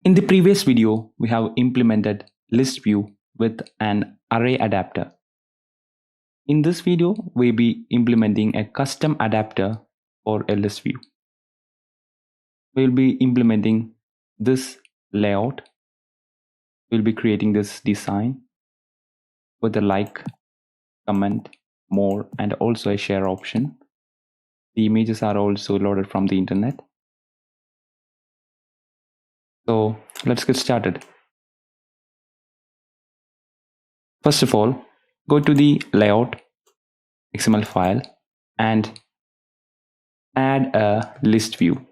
In the previous video, we have implemented ListView with an array adapter. In this video, we'll be implementing a custom adapter for a ListView. We'll be implementing this layout. We'll be creating this design with a like, comment, more, and also a share option. The images are also loaded from the internet. So let's get started. First of all, go to the layout XML file and add a list view.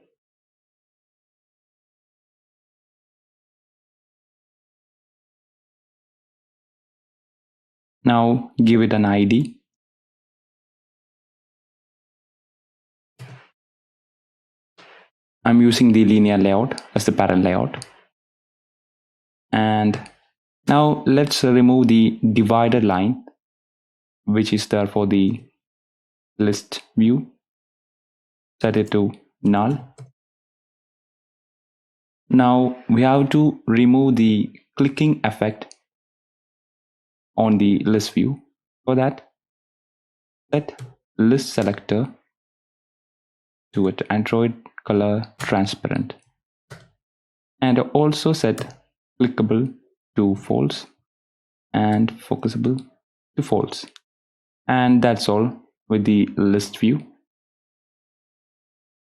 Now give it an ID. I'm using the linear layout as the parent layout. And now let's remove the divided line, which is there for the list view. Set it to null. Now we have to remove the clicking effect on the list view. For that, set list selector to it Android color transparent, and also set clickable to false and focusable to false. And that's all with the list view.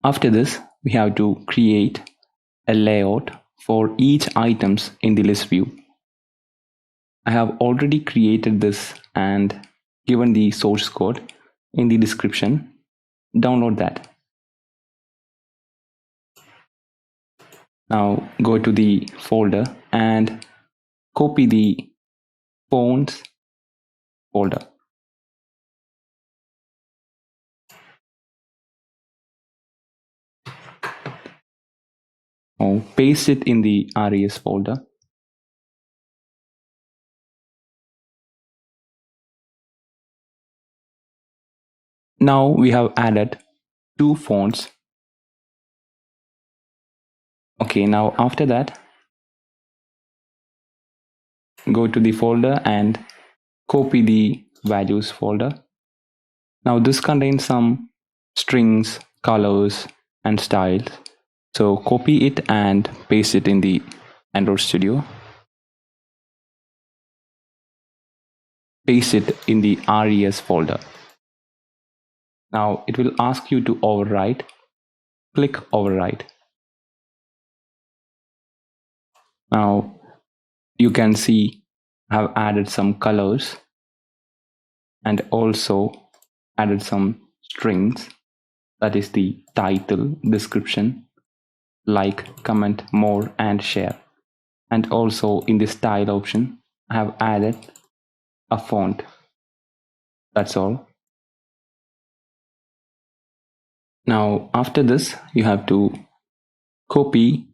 After this, we have to create a layout for each items in the list view. I have already created this and given the source code in the description. Download that. Now go to the folder and copy the fonts folder. Now paste it in the res folder. Now we have added 2 fonts. Okay, now after that, go to the folder and copy the values folder. Now this contains some strings, colors, and styles. So copy it and paste it in the Android Studio. Paste it in the res folder. Now it will ask you to overwrite. Click overwrite. Now you can see I have added some colors and also added some strings, that is the title, description, like, comment, more, and share. And also in the style option, I have added a font. That's all. Now after this, you have to copy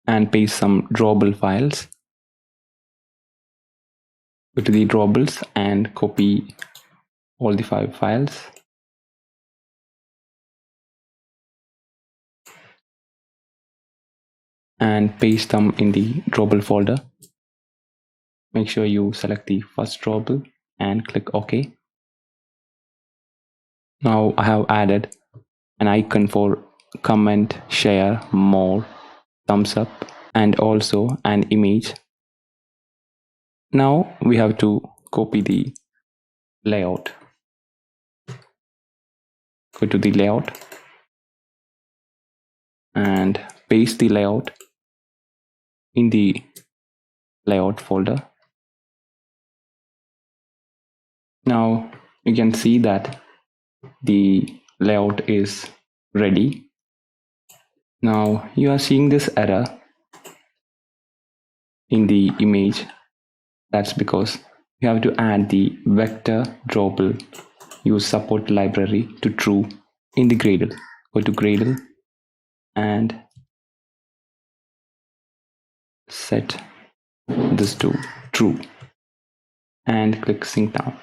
and paste some drawable files. Go to the Drawables and copy all the 5 files. And paste them in the drawable folder. Make sure you select the first drawable and click OK. Now I have added an icon for comment, share, more, thumbs up, and also an image. Now we have to copy the layout. Go to the layout and paste the layout in the layout folder. Now you can see that the layout is ready. Now you are seeing this error in the image. That's because you have to add the vector drawable use support library to true in the Gradle. Go to Gradle and set this to true and click sync now.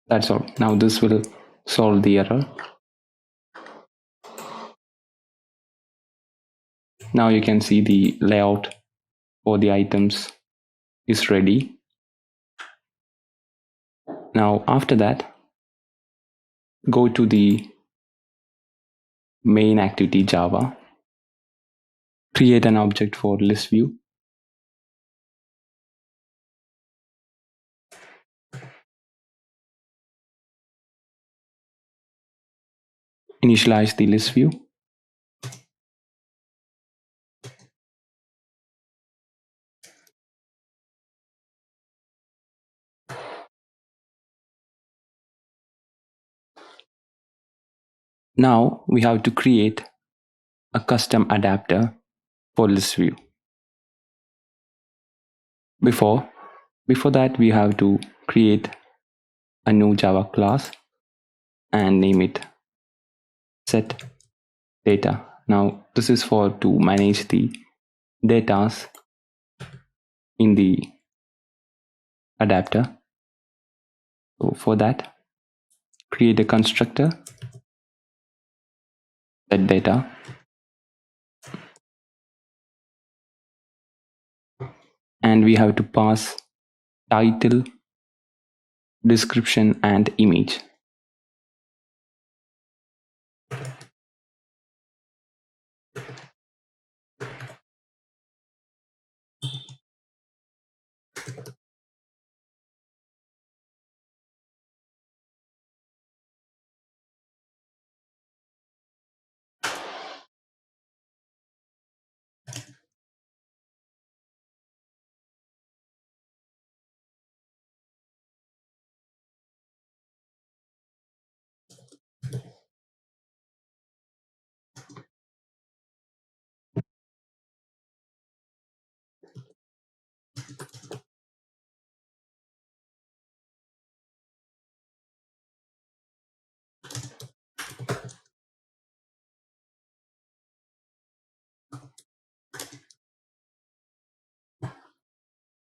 That's all. Now this will solve the error. Now you can see the layout for the items is ready. Now after that, go to the main activity Java, create an object for ListView, initialize the ListView, now we have to create a custom adapter for ListView. Before that, we have to create a new Java class and name it SetData. Now this is for to manage the data in the adapter. So for that, create a constructor SetData, and we have to pass title, description, and image.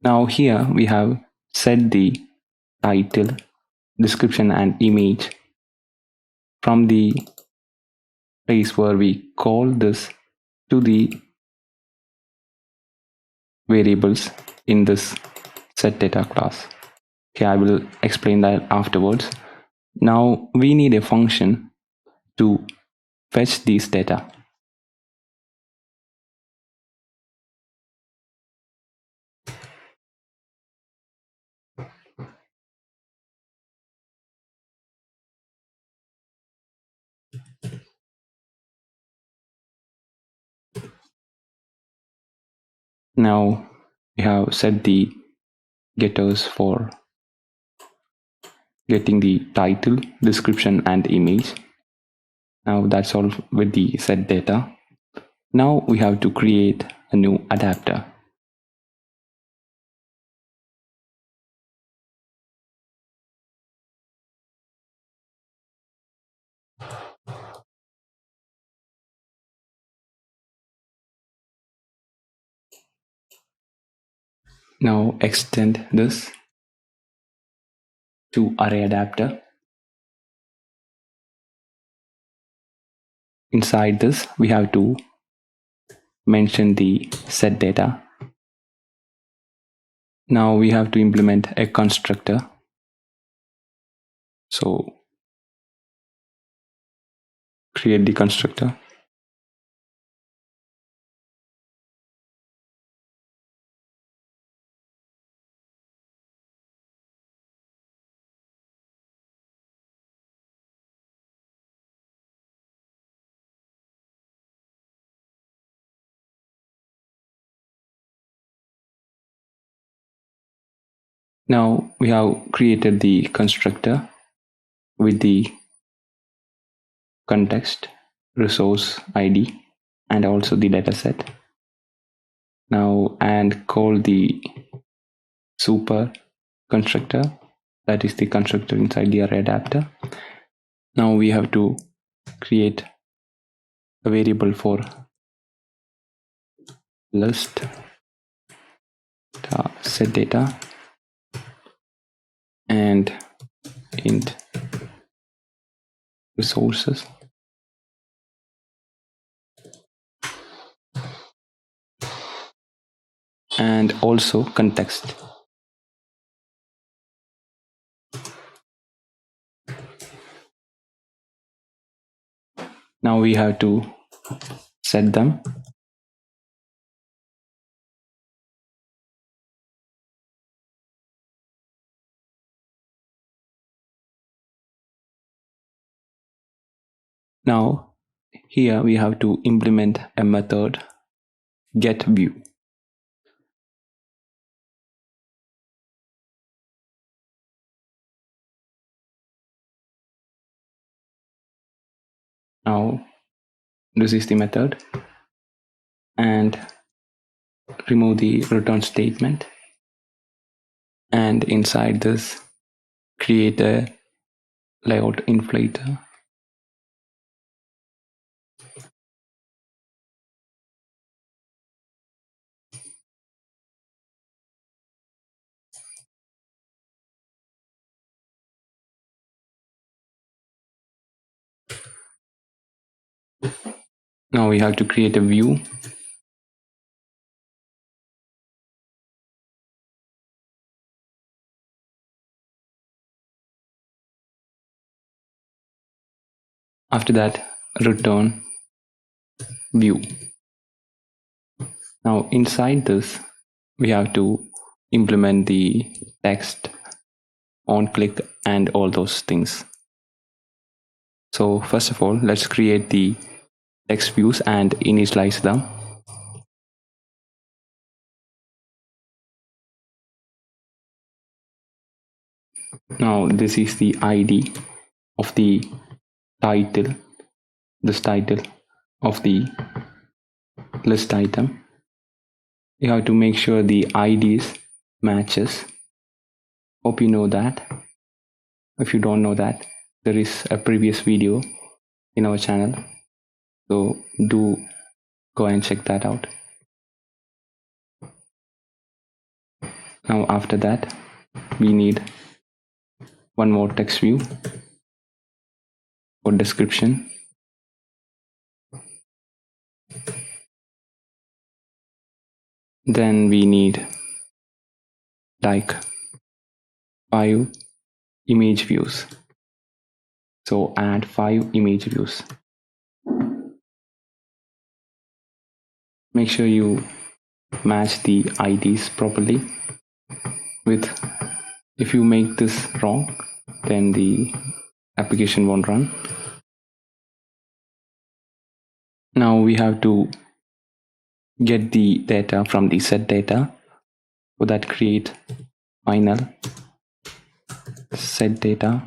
Now here we have set the title, description, and image from the place where we call this to the variables in this SetData class. Okay, I will explain that afterwards. Now we need a function to fetch these data. Now we have set the getters for getting the title, description, and image. Now that's all with the SetData. Now we have to create a new adapter. Now extend this to array adapter. Inside this, we have to mention the SetData. Now we have to implement a constructor. So create the constructor. Now we have created the constructor with the context, resource ID, and also the dataset. Now and call the super constructor, that is the constructor inside the array adapter. Now we have to create a variable for list set data and int resources. and also context. Now we have to set them. Now here we have to implement a method getView. Now this is the method, and remove the return statement, and inside this create a layout inflator. Now we have to create a view. After that, return view. Now inside this, we have to implement the text, on click, and all those things. So first of all, let's create the text views and initialize them. Now this is the ID of the title, this title of the list item. You have to make sure the IDs matches. Hope you know that. If you don't know that, there is a previous video in our channel, so do go and check that out. Now after that, we need one more text view for description. Then we need like 5 image views. So add 5 image views. Make sure you match the IDs properly. If you make this wrong, then the application won't run. Now we have to get the data from the SetData. For that, create final SetData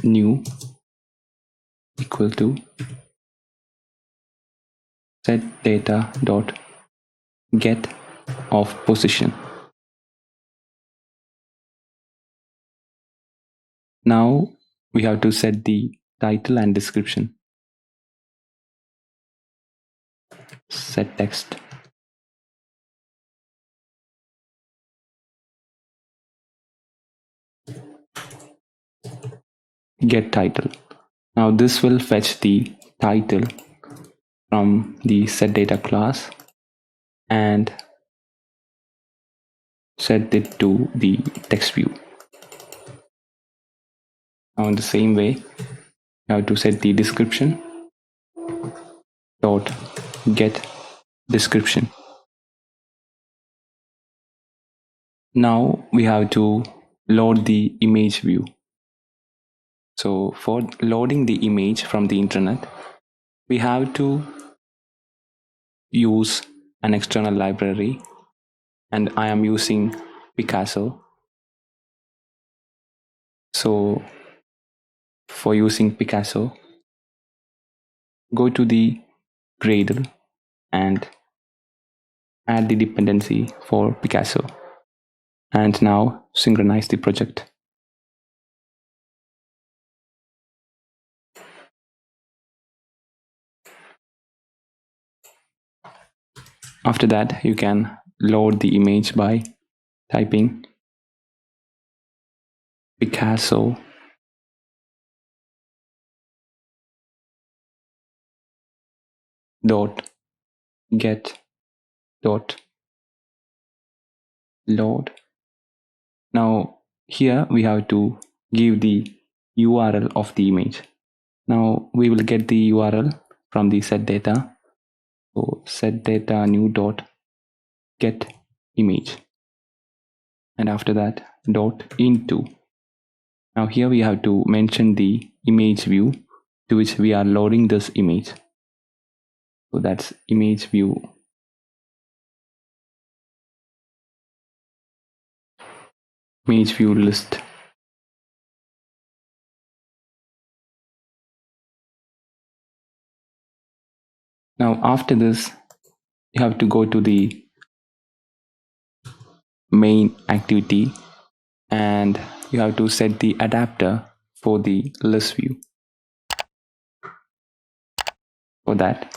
new equal to SetData dot get of position. Now we have to set the title and description. Set text. Get title. Now this will fetch the title from the SetData class and set it to the text view. Now in the same way, you have to set the description dot get description. Now we have to load the image view. So for loading the image from the internet, we have to use an external library, and I am using Picasso. So for using Picasso, go to the Gradle and add the dependency for Picasso, and now synchronize the project. After that, you can load the image by typing Picasso dot get dot load. Now here we have to give the URL of the image. Now we will get the URL from the SetData. So SetData new dot get image, and after that dot into. Now here we have to mention the image view to which we are loading this image. So that's image view list. Now after this, you have to go to the main activity and you have to set the adapter for the list view. For that,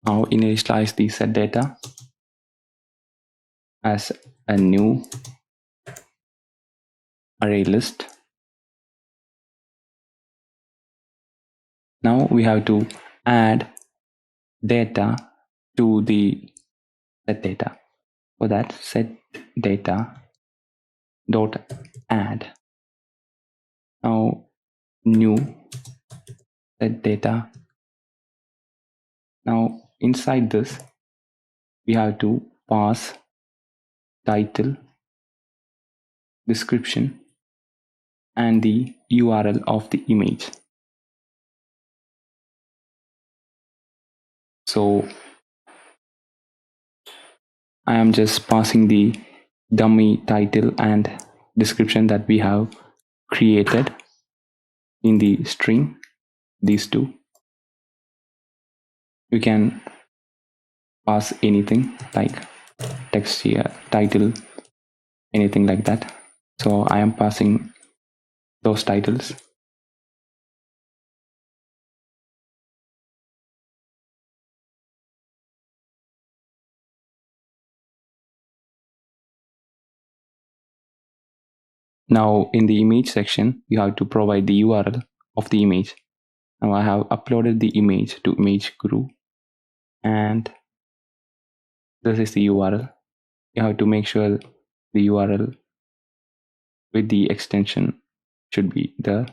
now initialize the SetData as a new array list. Now we have to add data to the SetData. For that, SetData dot add. Now new SetData. Now inside this, we have to pass title, description, and the URL of the image. So I am just passing the dummy title and description that we have created in the string, these two. You can pass anything like text here, title, anything like that. So I am passing those titles. Now in the image section, you have to provide the URL of the image. Now I have uploaded the image to image guru, and this is the URL. You have to make sure the URL with the extension should be there.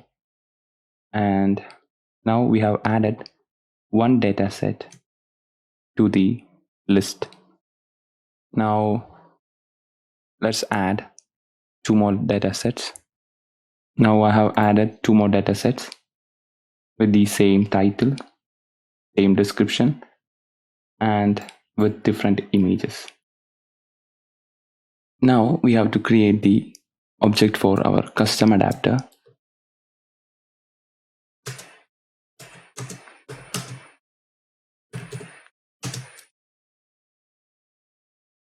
And now we have added one data set to the list. Now let's add two more data sets. Now I have added two more data sets with the same title, same description, and with different images. Now we have to create the object for our custom adapter.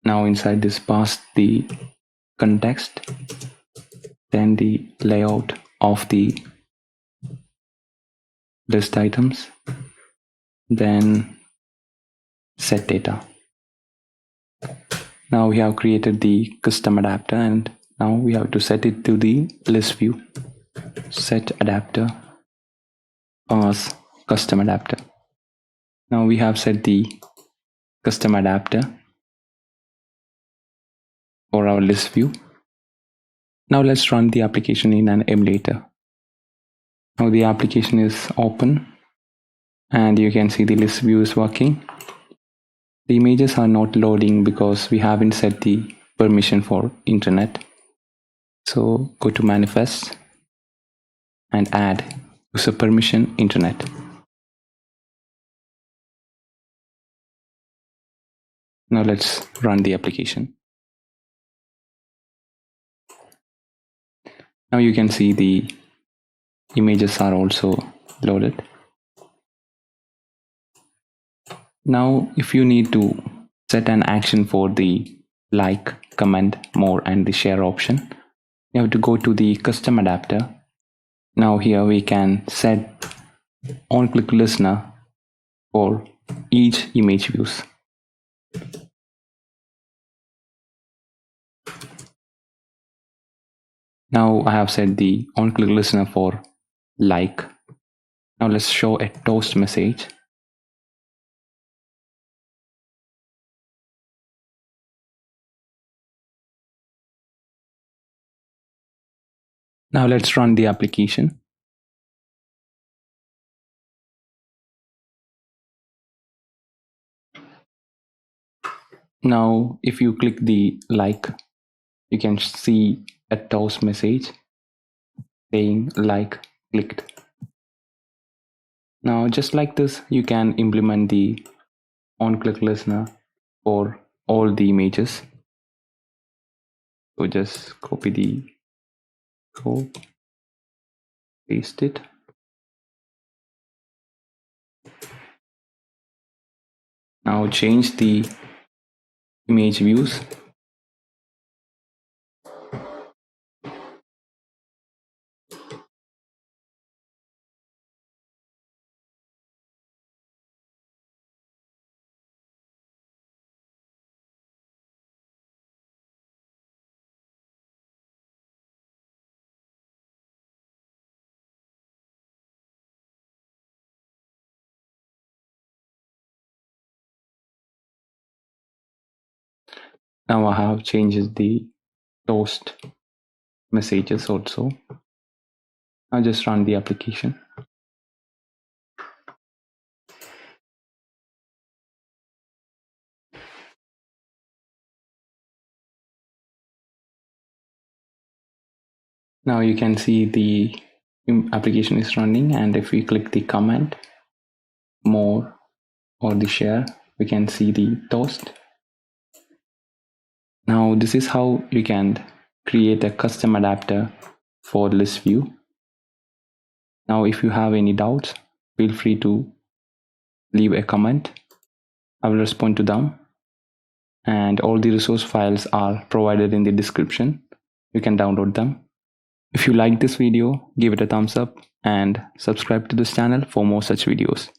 Now inside this, pass the context, then the layout of the list items, then set data. Now we have created the custom adapter, and now we have to set it to the list view. Set adapter, pass custom adapter. Now we have set the custom adapter for our list view. Now let's run the application in an emulator. Now the application is open and you can see the list view is working. The images are not loading because we haven't set the permission for internet. So go to manifest and add user permission internet. Now let's run the application. Now you can see the images are also loaded. Now if you need to set an action for the like, comment, more, and the share option, you have to go to the custom adapter. Now here we can set on-click listener for each image views. Now I have set the on-click listener for like. Now let's show a toast message. Now let's run the application. Now if you click the like, you can see a toast message saying like clicked. Now just like this, you can implement the on-click listener for all the images. So just copy the code, paste it. Now change the image views. Now I have changed the toast messages also. I'll just run the application. Now you can see the application is running, and if we click the comment, more, or the share, we can see the toast. Now this is how you can create a custom adapter for ListView. Now if you have any doubts, feel free to leave a comment. I will respond to them, and all the resource files are provided in the description. You can download them. If you like this video, give it a thumbs up and subscribe to this channel for more such videos.